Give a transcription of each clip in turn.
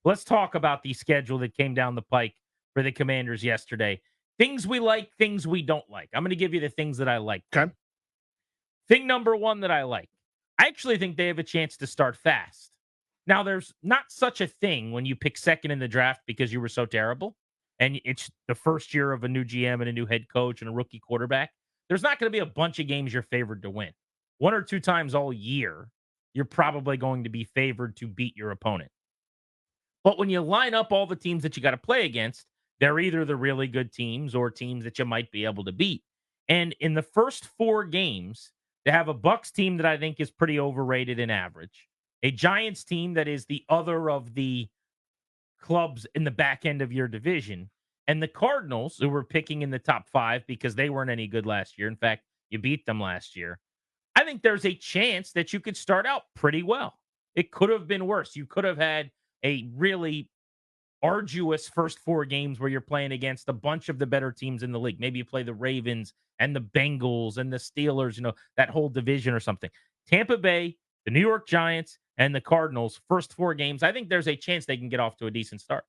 Let's talk about the schedule that came down the pike for the Commanders yesterday. Things we like, things we don't like. I'm going to give you the things that I like Okay. today. Thing number one that I like, I actually think they have a chance to start fast. Now, there's not such a thing when you pick second in the draft because you were so terrible, and it's the first year of a new GM and a new head coach and a rookie quarterback. There's not going to be a bunch of games you're favored to win. One or two times all year, you're probably going to be favored to beat your opponent. But when you line up all the teams that you got to play against, they're either the really good teams or teams that you might be able to beat. And in the first four games, they have a Bucks team that I think is pretty overrated and average, a Giants team that is the other of the clubs in the back end of your division, and the Cardinals, who were picking in the top five because they weren't any good last year. In fact, you beat them last year. I think there's a chance that you could start out pretty well. It could have been worse. You could have had a really arduous first four games where you're playing against a bunch of the better teams in the league. Maybe you play the Ravens and the Bengals and the Steelers, that whole division or something. Tampa Bay, the New York Giants, and the Cardinals, first four games, I think there's a chance they can get off to a decent start.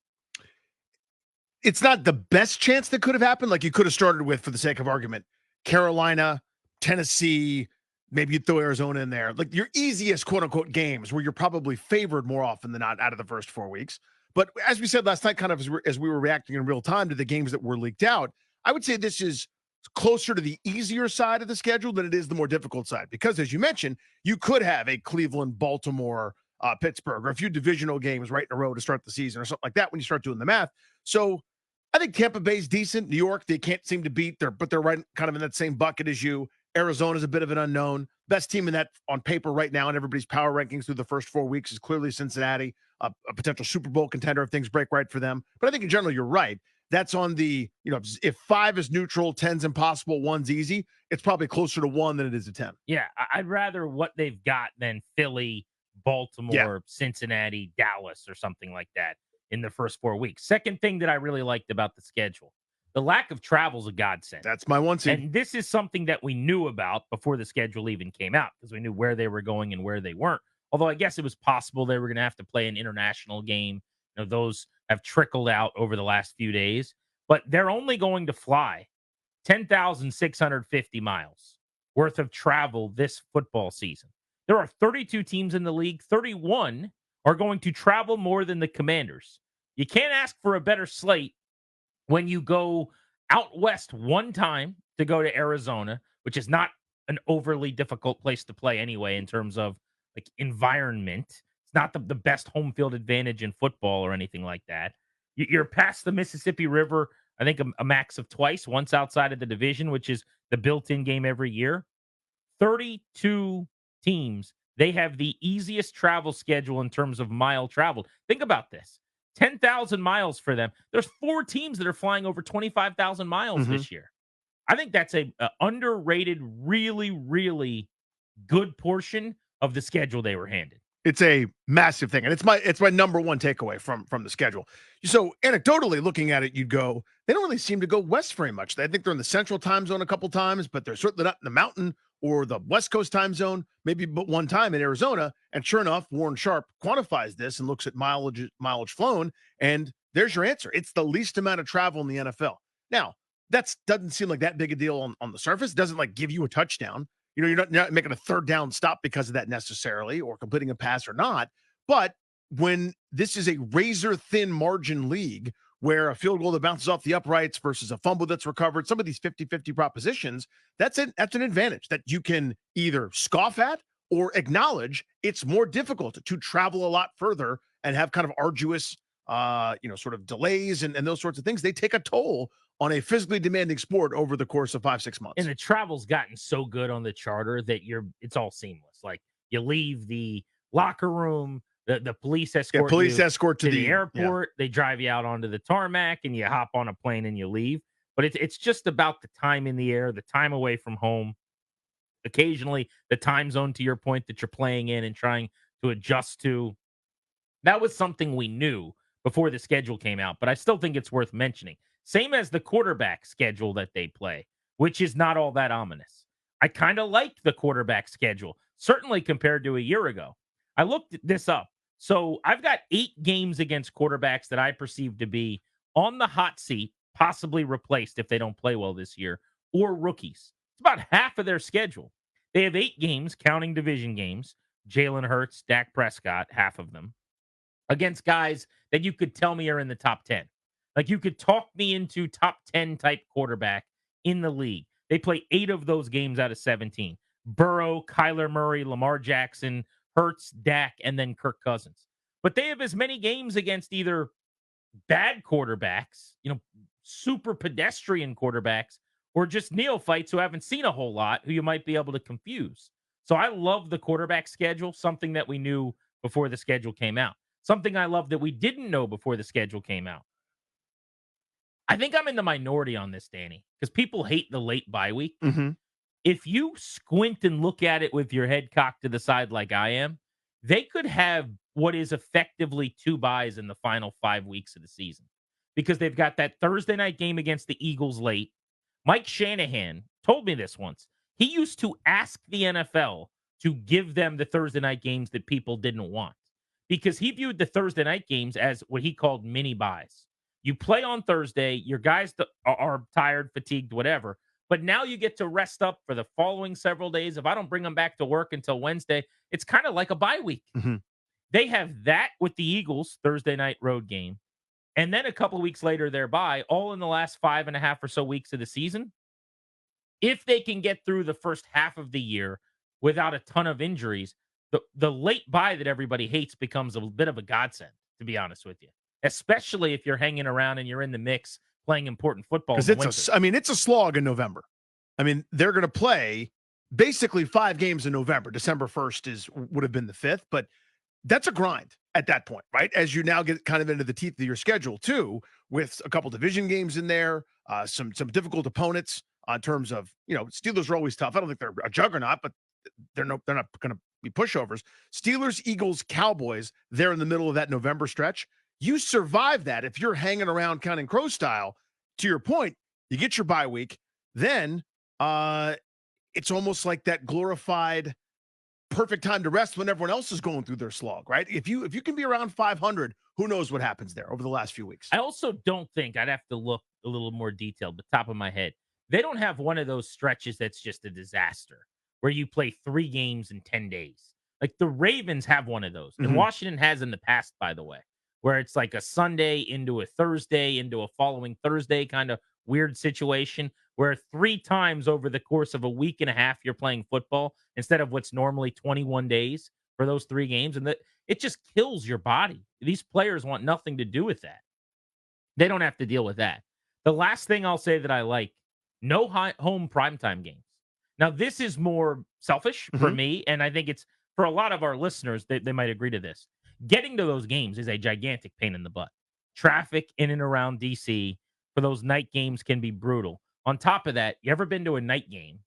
It's not the best chance that could have happened. Like you could have started with, for the sake of argument, Carolina, Tennessee, maybe you'd throw Arizona in there. Like your easiest quote unquote games where you're probably favored more often than not out of the first 4 weeks. But as we said last night, kind of as we were reacting in real time to the games that were leaked out, I would say this is closer to the easier side of the schedule than it is the more difficult side. Because as you mentioned, you could have a Cleveland, Baltimore, Pittsburgh, or a few divisional games right in a row to start the season or something like that when you start doing the math. So I think Tampa Bay's decent. New York, they can't seem to beat. But they're right kind of in that same bucket as you. Arizona's a bit of an unknown. Best team in that on paper right now in everybody's power rankings through the first 4 weeks is clearly Cincinnati, a potential Super Bowl contender if things break right for them. But I think in general, you're right. That's on the, if 5 is neutral, 10's impossible, 1's easy, it's probably closer to 1 than it is to 10. Yeah, I'd rather what they've got than Philly, Baltimore, Cincinnati, Dallas, or something like that in the first 4 weeks. Second thing that I really liked about the schedule, the lack of travel is a godsend. That's my one seed. And this is something that we knew about before the schedule even came out because we knew where they were going and where they weren't. Although I guess it was possible they were going to have to play an international game. Those have trickled out over the last few days, but they're only going to fly 10,650 miles worth of travel this football season. There are 32 teams in the league. 31 are going to travel more than the Commanders. You can't ask for a better slate when you go out west one time to go to Arizona, which is not an overly difficult place to play anyway in terms of like environment. It's not the best home field advantage in football or anything like that. You're past the Mississippi River, I think a max of twice, once outside of the division, which is the built-in game every year. 32 teams. They have the easiest travel schedule in terms of mile traveled. Think about this. 10,000 miles for them. There's 4 teams that are flying over 25,000 miles this year. I think that's a underrated, really, really good portion of the schedule they were handed. It's a massive thing, and it's my number one takeaway from the schedule. So anecdotally looking at it, you'd go, they don't really seem to go west very much. I think they're in the central time zone a couple times, but they're certainly not in the mountain or the West Coast time zone, maybe but one time in Arizona. And sure enough, Warren Sharp quantifies this and looks at mileage flown, and there's your answer. It's the least amount of travel in the NFL. Now, that doesn't seem like that big a deal on the surface. It doesn't like give you a touchdown. You're not making a third down stop because of that necessarily, or completing a pass or not. But when this is a razor thin margin league where a field goal that bounces off the uprights versus a fumble that's recovered, some of these 50-50 propositions, that's an advantage that you can either scoff at or acknowledge. It's more difficult to travel a lot further and have kind of arduous, sort of delays and those sorts of things. They take a toll on a physically demanding sport over the course of 5-6 months. And the travel's gotten so good on the charter that it's all seamless. Like you leave the locker room, the police escort, escort to the airport. They drive you out onto the tarmac and you hop on a plane and you leave. But it's just about the time in the air, the time away from home. Occasionally, the time zone, to your point, that you're playing in and trying to adjust to. That was something we knew before the schedule came out, but I still think it's worth mentioning. Same as the quarterback schedule that they play, which is not all that ominous. I kind of like the quarterback schedule, certainly compared to a year ago. I looked this up. So I've got 8 games against quarterbacks that I perceive to be on the hot seat, possibly replaced if they don't play well this year, or rookies. It's about half of their schedule. They have 8 games, counting division games. Jalen Hurts, Dak Prescott, half of them, against guys that you could tell me are in the top 10. Like you could talk me into top 10 type quarterback in the league. They play 8 of those games out of 17. Burrow, Kyler Murray, Lamar Jackson, Hurts, Dak, and then Kirk Cousins. But they have as many games against either bad quarterbacks, super pedestrian quarterbacks, or just neophytes who haven't seen a whole lot who you might be able to confuse. So I love the quarterback schedule, something that we knew before the schedule came out. Something I love that we didn't know before the schedule came out. I think I'm in the minority on this, Danny, because people hate the late bye week. Mm-hmm. If you squint and look at it with your head cocked to the side like I am, they could have what is effectively 2 byes in the final 5 weeks of the season because they've got that Thursday night game against the Eagles late. Mike Shanahan told me this once. He used to ask the NFL to give them the Thursday night games that people didn't want because he viewed the Thursday night games as what he called mini byes. You play on Thursday, your guys are tired, fatigued, whatever. But now you get to rest up for the following several days. If I don't bring them back to work until Wednesday, it's kind of like a bye week. Mm-hmm. They have that with the Eagles Thursday night road game. And then a couple of weeks later, they're bye, all in the last 5.5 or so weeks of the season. If they can get through the first half of the year without a ton of injuries, the late bye that everybody hates becomes a bit of a godsend, to be honest with you, especially if you're hanging around and you're in the mix playing important football. Because it's a slog in November. I mean, they're going to play basically 5 games in November. December 1st would have been the 5th, but that's a grind at that point, right? As you now get kind of into the teeth of your schedule too, with a couple division games in there, some difficult opponents in terms of, Steelers are always tough. I don't think they're a juggernaut, but they're not going to be pushovers. Steelers, Eagles, Cowboys, they're in the middle of that November stretch. You survive that if you're hanging around counting crow style. To your point, you get your bye week, then it's almost like that glorified perfect time to rest when everyone else is going through their slog, right? If you can be around 500, who knows what happens there over the last few weeks. I also don't think, I'd have to look a little more detailed, but top of my head, they don't have one of those stretches that's just a disaster where you play 3 games in 10 days. Like the Ravens have one of those, and Mhm. Washington has in the past, by the way, where it's like a Sunday into a Thursday into a following Thursday kind of weird situation where 3 times over the course of a week and a half you're playing football instead of what's normally 21 days for those 3 games. And it just kills your body. These players want nothing to do with that. They don't have to deal with that. The last thing I'll say that I like, no home primetime games. Now, this is more selfish for me, and I think it's for a lot of our listeners, they might agree to this. Getting to those games is a gigantic pain in the butt. Traffic in and around DC for those night games can be brutal. On top of that, you ever been to a night game?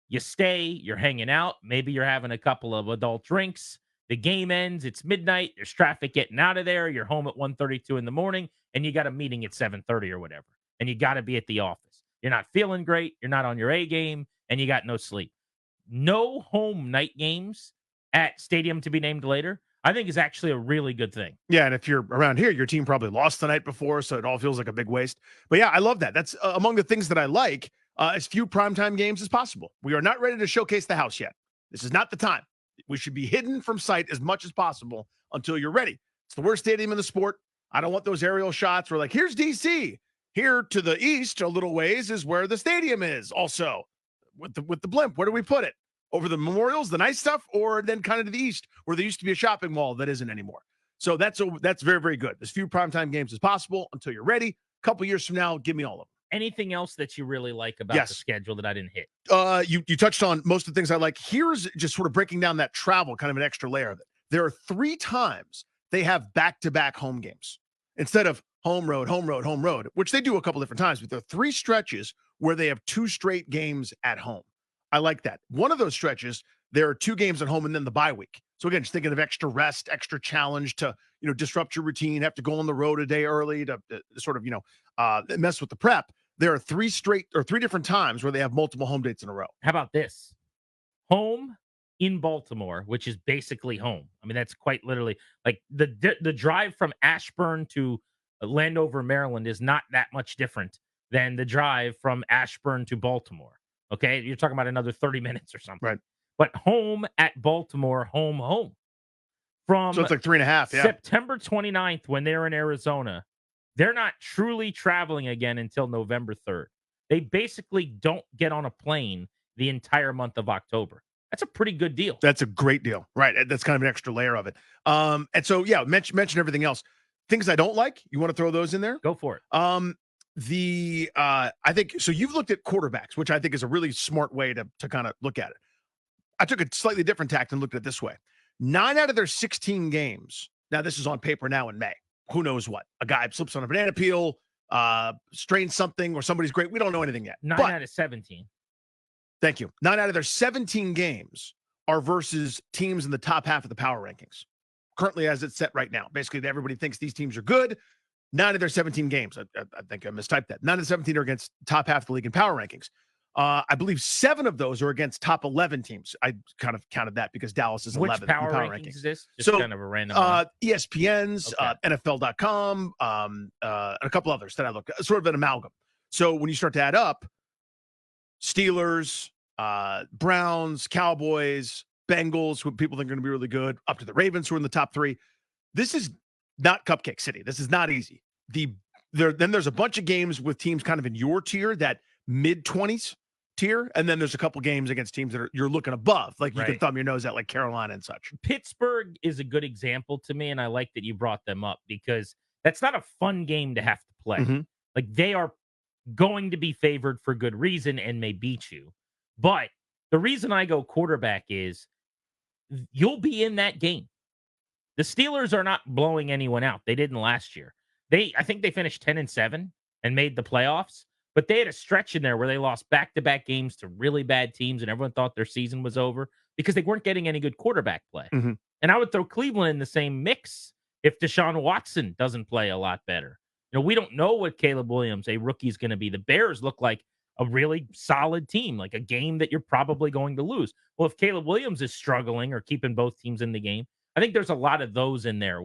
You stay, you're hanging out, maybe you're having a couple of adult drinks. The game ends, it's midnight, there's traffic getting out of there, you're home at 1:32 in the morning, and you got a meeting at 7:30 or whatever. And you got to be at the office. You're not feeling great, you're not on your A game, and you got no sleep. No home night games at stadium to be named later, I think is actually a really good thing. Yeah, and if you're around here, your team probably lost the night before, so it all feels like a big waste. But yeah, I love that. That's among the things that I like, as few primetime games as possible. We are not ready to showcase the house yet. This is not the time. We should be hidden from sight as much as possible until you're ready. It's the worst stadium in the sport. I don't want those aerial shots where, like, here's DC. Here to the east, a little ways, is where the stadium is. Also, with the blimp, where do we put it? Over the memorials, the nice stuff, or then kind of to the east, where there used to be a shopping mall that isn't anymore. So that's very, very good. As few primetime games as possible until you're ready. A couple years from now, give me all of them. Anything else that you really like about the schedule that I didn't hit? You touched on most of the things I like. Here's just sort of breaking down that travel, kind of an extra layer of it. There are 3 times they have back-to-back home games instead of home road, home road, home road, which they do a couple different times, but there are 3 stretches where they have 2 straight games at home. I like that. One of those stretches, there are 2 games at home and then the bye week. So again, just thinking of extra rest, extra challenge to, disrupt your routine, have to go on the road a day early to sort of, mess with the prep. There are 3 different times where they have multiple home dates in a row. How about this? Home, in Baltimore, which is basically home. I mean, that's quite literally like the drive from Ashburn to Landover, Maryland is not that much different than the drive from Ashburn to Baltimore. Okay, you're talking about another 30 minutes or something. Right. But home at Baltimore, home. So From it's like 3.5. Yeah. September 29th, when they're in Arizona, they're not truly traveling again until November 3rd. They basically don't get on a plane the entire month of October. That's a pretty good deal. That's a great deal. Right. That's kind of an extra layer of it. And so, yeah, mention everything else. Things I don't like. You want to throw those in there? Go for it. I think so. You've looked at quarterbacks, which I think is a really smart way to kind of look at it. I took a slightly different tact and looked at it this way. 9 out of their 16 games. Now, this is on paper now in May. Who knows what? A guy slips on a banana peel, strains something, or somebody's great. We don't know anything yet. 9 out of 17. Thank you. 9 out of their 17 games are versus teams in the top half of the power rankings. Currently, as it's set right now. Basically, everybody thinks these teams are good. 9 of their 17 games. I think I mistyped that. 9 of the 17 are against top half of the league in power rankings. I believe 7 of those are against top 11 teams. I kind of counted that because Dallas is 11th Which in power power rankings rankings. is this? Just So, kind of a random one. ESPN's, Okay. NFL.com, and a couple others that I looked at. Sort of an amalgam. So when you start to add up, Steelers, Browns, Cowboys, Bengals, who people think are going to be really good, up to the Ravens, who are in the top 3. This is not Cupcake City. This is not easy. Then there's a bunch of games with teams kind of in your tier, that mid-20s tier, and then there's a couple games against teams that you're looking above, like you can thumb your nose at, like Carolina and such. Pittsburgh is a good example to me, and I like that you brought them up because that's not a fun game to have to play. Mm-hmm. Like, they are going to be favored for good reason and may beat you. But the reason I go quarterback is you'll be in that game. The Steelers are not blowing anyone out. They didn't last year. I think they finished 10-7 and made the playoffs, but they had a stretch in there where they lost back-to-back games to really bad teams, and everyone thought their season was over because they weren't getting any good quarterback play. Mm-hmm. And I would throw Cleveland in the same mix if Deshaun Watson doesn't play a lot better. You know, we don't know what Caleb Williams, a rookie, is going to be. The Bears look like a really solid team, like a game that you're probably going to lose. Well, if Caleb Williams is struggling or keeping both teams in the game, I think there's a lot of those in there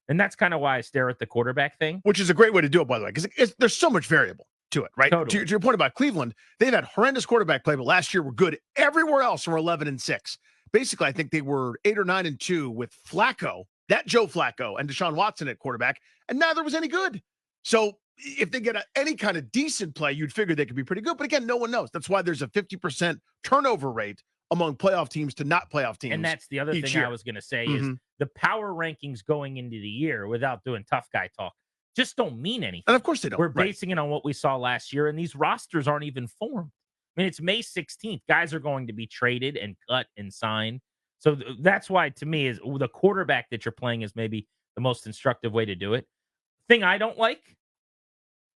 and that's kind of why I stare at the quarterback thing. Which is a great way to do it, by the way, because there's so much variable to it, right? Totally. To your point about Cleveland, they've had horrendous quarterback play, but last year were good everywhere else and were 11-6. Basically, I think they were 8 or 9-2 with Flacco, that Joe Flacco, and Deshaun Watson at quarterback, and neither was any good. So if they get any kind of decent play, you'd figure they could be pretty good. But again, no one knows. That's why there's a 50% turnover rate among playoff teams to not playoff teams. And that's the other thing year. I was going to say is the power rankings going into the year, without doing tough guy talk, just don't mean anything. And of course they don't. We're basing it on what we saw last year, and these rosters aren't even formed. I mean, it's May 16th. Guys are going to be traded and cut and signed. So that's why, to me, is the quarterback that you're playing is maybe the most instructive way to do it. Thing I don't like,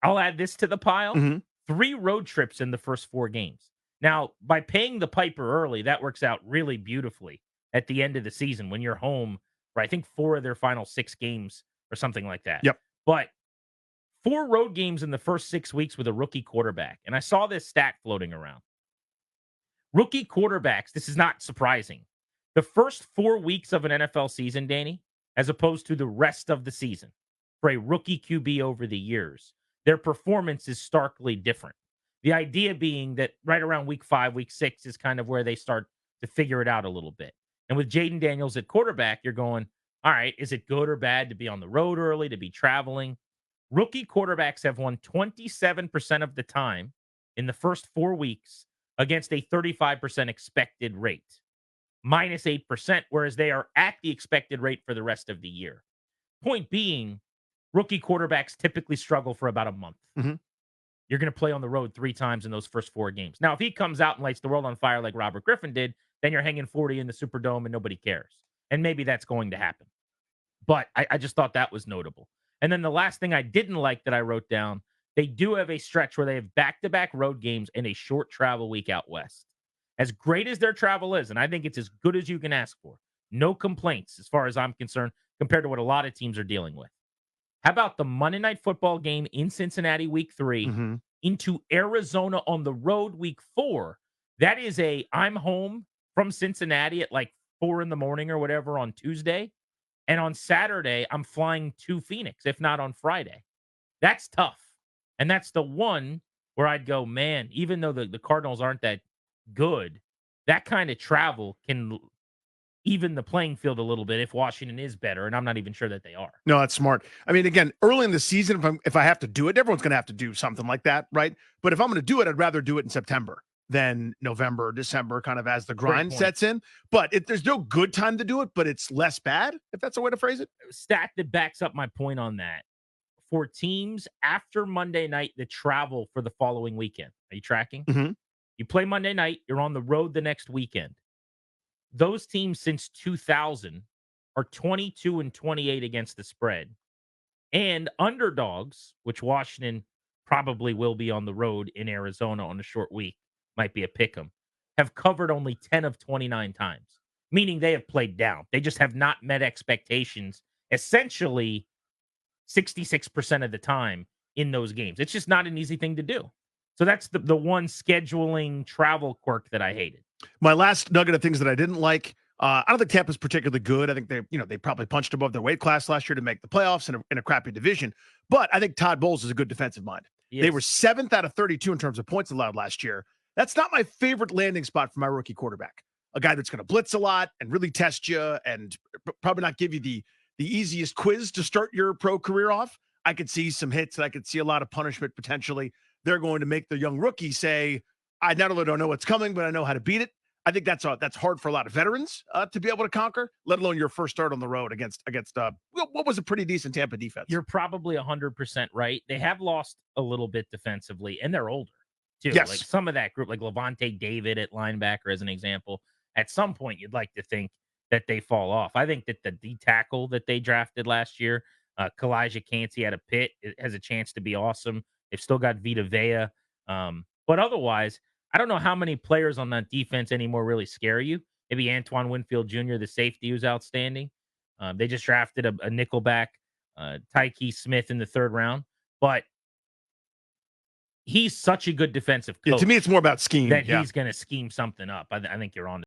I'll add this to the pile. 3 road trips in the first 4 games. Now, by paying the piper early, that works out really beautifully at the end of the season when you're home for, I think, 4 of their final 6 games or something like that. Yep. But 4 road games in the first 6 weeks with a rookie quarterback. And I saw this stat floating around. Rookie quarterbacks, this is not surprising. The first 4 weeks of an NFL season, Danny, as opposed to the rest of the season, for a rookie QB over the years, their performance is starkly different. The idea being that right around week 5, week 6 is kind of where they start to figure it out a little bit. And with Jaden Daniels at quarterback, you're going, all right, is it good or bad to be on the road early, to be traveling? Rookie quarterbacks have won 27% of the time in the first 4 weeks against a 35% expected rate, minus 8%, whereas they are at the expected rate for the rest of the year. Point being, rookie quarterbacks typically struggle for about a month. You're going to play on the road 3 times in those first 4 games. Now, if he comes out and lights the world on fire like Robert Griffin did, then you're hanging 40 in the Superdome and nobody cares. And maybe that's going to happen. But I just thought that was notable. And then the last thing I didn't like that I wrote down, they do have a stretch where they have back-to-back road games and a short travel week out west. As great as their travel is, and I think it's as good as you can ask for, no complaints as far as I'm concerned compared to what a lot of teams are dealing with. How about the Monday Night Football game in Cincinnati week 3 into Arizona on the road week 4? That is I'm home from Cincinnati at like 4 in the morning or whatever on Tuesday. And on Saturday, I'm flying to Phoenix, if not on Friday. That's tough. And that's the one where I'd go, man, even though the Cardinals aren't that good, that kind of travel can even the playing field a little bit if Washington is better. And I'm not even sure that they are. No, that's smart. I mean, again, early in the season, if I have to do it, everyone's going to have to do something like that, right? But if I'm going to do it, I'd rather do it in September than November, December, kind of as the grind sets in. But there's no good time to do it, but it's less bad, if that's a way to phrase it. Stat that backs up my point on that. For teams after Monday night that travel for the following weekend. Are you tracking? Mm-hmm. You play Monday night, you're on the road the next weekend. Those teams since 2000 are 22-28 against the spread. And underdogs, which Washington probably will be on the road in Arizona on a short week, might be a pick 'em, have covered only 10 of 29 times, meaning they have played down. They just have not met expectations essentially 66% of the time in those games. It's just not an easy thing to do. So that's the one scheduling travel quirk that I hated. My last nugget of things that I didn't like. I don't think Tampa's particularly good. I think they probably punched above their weight class last year to make the playoffs in a crappy division. But I think Todd Bowles is a good defensive mind. Yes. They were 7th out of 32 in terms of points allowed last year. That's not my favorite landing spot for my rookie quarterback. A guy that's going to blitz a lot and really test you and probably not give you the easiest quiz to start your pro career off. I could see some hits. I could see a lot of punishment potentially. They're going to make the young rookie say, I not only don't know what's coming, but I know how to beat it. I think that's hard for a lot of veterans to be able to conquer, let alone your first start on the road against what was a pretty decent Tampa defense. You're probably 100% right. They have lost a little bit defensively, and they're older too. Yes. Like some of that group, like Levante David at linebacker as an example, at some point you'd like to think that they fall off. I think that the D tackle that they drafted last year, Kalijah Cansey out of Pitt, has a chance to be awesome. They've still got Vita Vea. But otherwise, I don't know how many players on that defense anymore really scare you. Maybe Antoine Winfield Jr., the safety, who's outstanding. They just drafted a nickelback, Tyke Smith, in the 3rd round. But he's such a good defensive coach. Yeah, to me, it's more about scheme. That he's going to scheme something up. I think you're on to